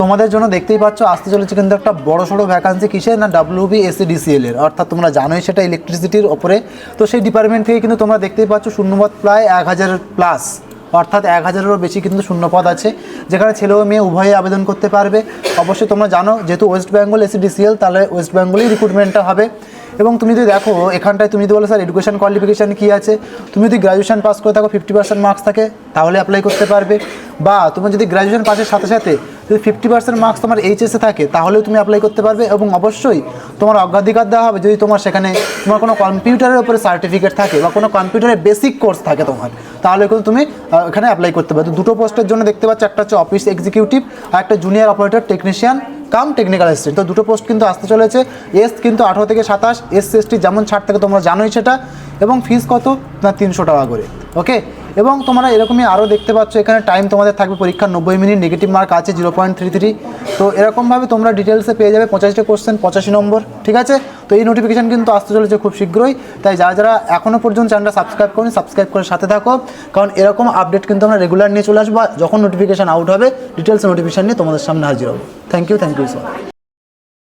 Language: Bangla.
তোমাদের জন্য দেখতেই পাচ্ছ আসতে চলেছে কিন্তু একটা বড় সড়ো ভ্যাকান্সি কিসের না WBSCDCL এর, অর্থাৎ তোমরা জানোই সেটা ইলেকট্রিসিটির ওপরে। তো সেই ডিপার্টমেন্ট থেকে কিন্তু তোমরা দেখতেই পাচ্ছ শূন্যপদ প্রায় 1000 প্লাস, অর্থাৎ 1000-এরও বেশি কিন্তু শূন্যপদ আছে, যেখানে ছেলে ও মেয়ে উভয়ে আবেদন করতে পারবে। অবশ্যই তোমরা জানো যেহেতু ওয়েস্ট বেঙ্গল SCDCL, তাহলে ওয়েস্ট বেঙ্গলেই রিক্রুটমেন্টটা হবে। এবং তুমি যদি দেখো এখানটায় তুমি যদি বলো স্যার এডুকেশন কোয়ালিফিকেশান কী আছে, তুমি যদি গ্র্যাজুয়েশন পাস করে থাকো 50% মার্কস থাকে তাহলে অ্যাপ্লাই করতে পারবে, বা তোমার যদি গ্র্যাজুয়েশন পাসের সাথে সাথে যদি 50% মার্কস তোমার HSে থাকে তাহলেও তুমি অ্যাপ্লাই করতে পারবে। এবং অবশ্যই তোমার অগ্রাধিকার দেওয়া হবে যদি তোমার সেখানে তোমার কোনো কম্পিউটারের উপরে সার্টিফিকেট থাকে বা কোনো কম্পিউটারের বেসিক কোর্স থাকে তোমার, তাহলে কিন্তু তুমি এখানে অ্যাপ্লাই করতে পারবে। তো দুটো পোস্টের জন্য দেখতে পাচ্ছ, একটা হচ্ছে অফিস এক্সিকিউটিভ আর একটা জুনিয়র অপারেটর টেকনিশিয়ান কাম টেকনিক্যাল অ্যাসিস্ট্যান্ট। তো দুটো পোস্ট কিন্তু আসতে চলেছে। এজ কিন্তু 18 থেকে 27, SC/ST যেমন ছাড় থাকে তোমরা জানোই সেটা। এবং ফিস কত না 300 টাকা করে, ওকে। এবং তোমরা এরকমই আরও দেখতে পাচ্ছ এখানে টাইম তোমাদের থাকবে পরীক্ষা 90 মিনিট, নেগেটিভ মার্ক আছে 0.33। তো এরকমভাবে তোমরা ডিটেলসে পেয়ে যাবে 85টা কোশ্চেন 85 নম্বর, ঠিক আছে। তো এই নোটিফিকেশান কিন্তু আসতে চলেছে খুব শীঘ্রই, তাই যারা যারা এখনও পর্যন্ত চ্যানেলটা সাবস্ক্রাইব করুন, সাবস্ক্রাইব করে সাথে থাকো, কারণ এরকম আপডেট কিন্তু আমরা রেগুলার নিয়ে চলে আসবো। যখন নোটিফিকেশান আউট হবে ডিটেলস নোটিফিকেশান নিয়ে তোমাদের সামনে হাজির হবো। Thank you so much.